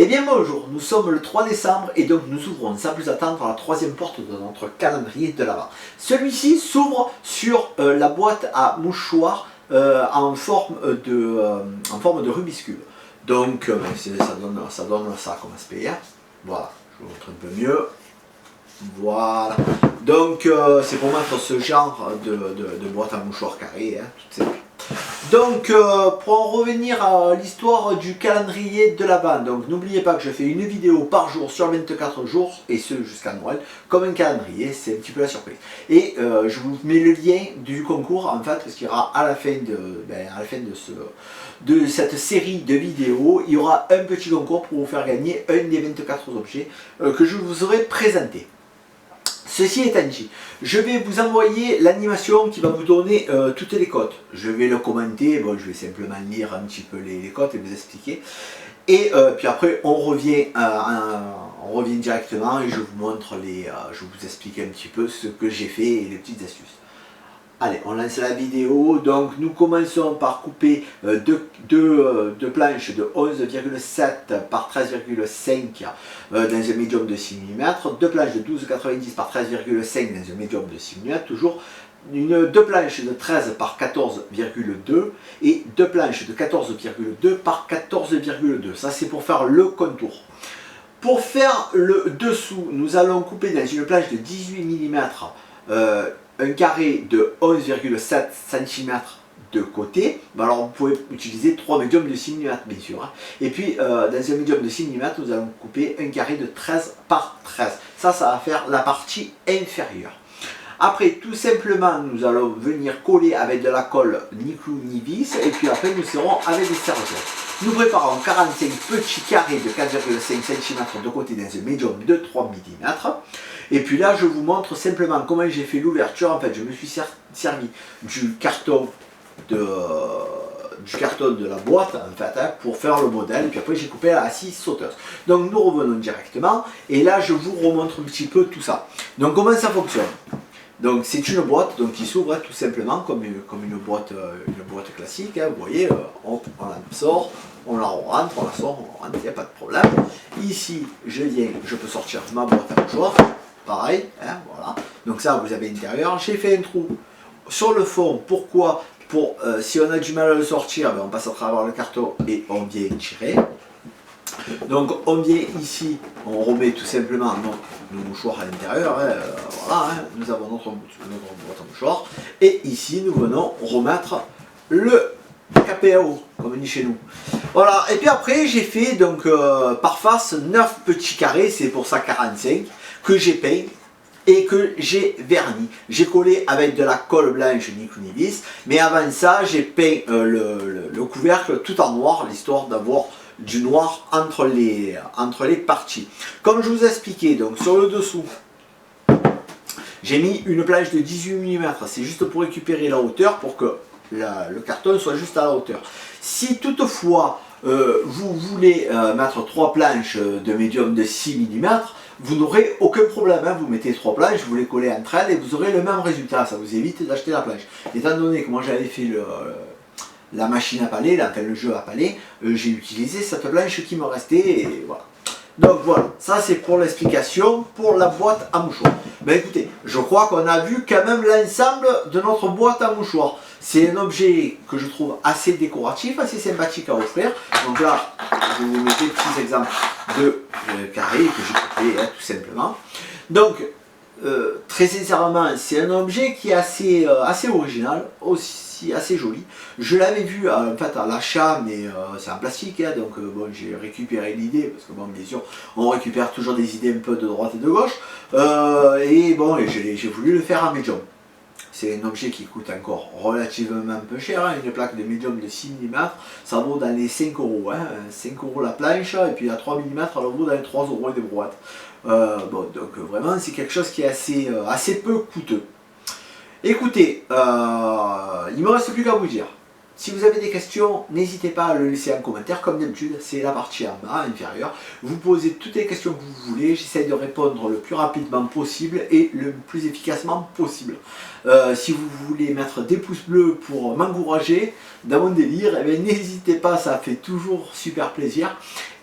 Eh bien bonjour, nous sommes le 3 décembre et donc nous ouvrons sans plus attendre la troisième porte de notre calendrier de l'Avent. Celui-ci s'ouvre sur la boîte à mouchoirs en forme de Rubik's Cube. Donc ça donne ça comme aspect. Hein. Voilà, je vous montre un peu mieux. Voilà. Donc c'est pour mettre ce genre de boîte à mouchoirs carré, hein, tout simple. Donc pour en revenir à l'histoire du calendrier de l'Avent, donc n'oubliez pas que je fais une vidéo par jour sur 24 jours et ce jusqu'à Noël, comme un calendrier, c'est un petit peu la surprise. Et je vous mets le lien du concours en fait, parce qu'il y aura à la fin de cette série de vidéos, il y aura un petit concours pour vous faire gagner un des 24 objets que je vous aurai présenté. Ceci étant dit, je vais vous envoyer l'animation qui va vous donner toutes les cotes. Je vais le commenter, bon, je vais simplement lire un petit peu les cotes et vous expliquer. Et puis après, on revient directement et je vous montre je vous explique un petit peu ce que j'ai fait et les petites astuces. Allez, on lance la vidéo. Donc nous commençons par couper deux planches de 11,7 par 13,5 dans un médium de 6 mm, deux planches de 12,90 par 13,5 dans un médium de 6 mm, toujours deux planches de 13 par 14,2 et deux planches de 14,2 par 14,2. Ça c'est pour faire le contour. Pour faire le dessous, nous allons couper dans une planche de 18 mm un carré de 11,7 cm de côté. Alors vous pouvez utiliser 3 médiums de 6 mm bien sûr. Hein. Et puis dans un médium de 6 mm, nous allons couper un carré de 13 par 13. Ça va faire la partie inférieure. Après, tout simplement, nous allons venir coller avec de la colle ni clou ni vis. Et puis après, nous serons avec des serviettes. Nous préparons 45 petits carrés de 4,5 cm de côté dans un médium de 3 mm. Et puis là, je vous montre simplement comment j'ai fait l'ouverture. En fait, je me suis servi du carton de la boîte en fait, hein, pour faire le modèle. Et puis après, j'ai coupé la scie sauteuse. Donc, nous revenons directement. Et là, je vous remontre un petit peu tout ça. Donc, comment ça fonctionne? Donc c'est une boîte donc, qui s'ouvre tout simplement comme une boîte classique. Hein, vous voyez, on la sort, on la rentre, on la sort, on rentre, il n'y a pas de problème. Ici, je peux sortir ma boîte à mouchoirs. Pareil, hein, voilà. Donc ça, vous avez l'intérieur. J'ai fait un trou sur le fond. Pourquoi? Si on a du mal à le sortir, ben, on passe à travers le carton et on vient tirer. Donc on vient ici, on remet tout simplement nos mouchoirs à l'intérieur, hein, voilà, hein, nous avons notre boîte à mouchoirs, et ici nous venons remettre le KPAO, comme on dit chez nous. Voilà, et puis après j'ai fait donc par face 9 petits carrés, c'est pour ça 45, que j'ai peint et que j'ai verni. J'ai collé avec de la colle blanche ni clou ni vis, mais avant ça j'ai peint le couvercle tout en noir, l'histoire d'avoir du noir entre les parties. Comme je vous ai expliqué, donc sur le dessous, j'ai mis une planche de 18 mm, c'est juste pour récupérer la hauteur, pour que le carton soit juste à la hauteur. Si toutefois vous voulez mettre 3 planches de médium de 6 mm, vous n'aurez aucun problème, hein. Vous mettez 3 planches, vous les collez entre elles et vous aurez le même résultat, ça vous évite d'acheter la planche. Étant donné que moi j'avais fait la machine à palais, enfin le jeu à palais, j'ai utilisé cette planche qui me restait et voilà. Donc voilà, ça c'est pour l'explication pour la boîte à mouchoirs. Ben écoutez, je crois qu'on a vu quand même l'ensemble de notre boîte à mouchoirs. C'est un objet que je trouve assez décoratif, assez sympathique à offrir. Donc là, je vais vous mettre des petits exemples de carrés que j'ai coupés, hein, tout simplement. Donc, très sincèrement, c'est un objet qui est assez original, aussi assez joli. Je l'avais vu en fait à l'achat, mais c'est en plastique, hein, donc bon, j'ai récupéré l'idée, parce que bon, bien sûr, on récupère toujours des idées un peu de droite et de gauche, et bon, j'ai voulu le faire en médium. C'est un objet qui coûte encore relativement peu cher, hein, une plaque de médium de 6 mm, ça vaut dans les 5 €, hein, 5 € la planche, et puis à 3 mm, elle vaut dans les 3 € des brouettes. Bon, donc vraiment c'est quelque chose qui est assez peu coûteux. Écoutez, il ne me reste plus qu'à vous dire. Si vous avez des questions, n'hésitez pas à le laisser en commentaire, comme d'habitude, c'est la partie en bas, inférieure. Vous posez toutes les questions que vous voulez, j'essaie de répondre le plus rapidement possible et le plus efficacement possible. Si vous voulez mettre des pouces bleus pour m'encourager dans mon délire, n'hésitez pas, ça fait toujours super plaisir.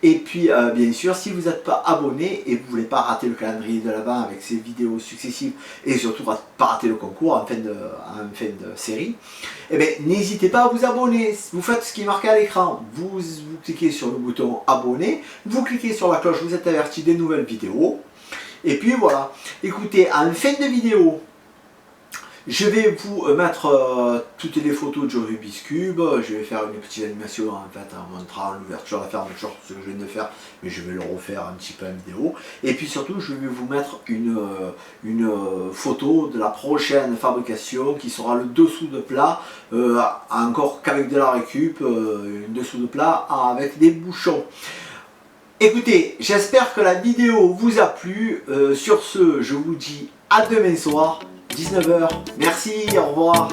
Et puis bien sûr, si vous n'êtes pas abonné et vous ne voulez pas rater le calendrier de l'Avent avec ces vidéos successives et surtout pas rater le concours en fin de série, eh bien n'hésitez pas à vous abonner. Vous faites ce qui est marqué à l'écran, vous cliquez sur le bouton abonner, vous cliquez sur la cloche, vous êtes averti des nouvelles vidéos. Et puis voilà, écoutez, en fin de vidéo, je vais vous mettre toutes les photos de Joe Rubik's Cube. Je vais faire une petite animation en fait en montrant l'ouverture, la fermeture, ce que je viens de faire, mais je vais le refaire un petit peu en vidéo. Et puis surtout, je vais vous mettre une photo de la prochaine fabrication qui sera le dessous de plat, encore qu'avec de la récup, une dessous de plat avec des bouchons. Écoutez, j'espère que la vidéo vous a plu. Sur ce, je vous dis à demain soir. 19 h. Merci, au revoir.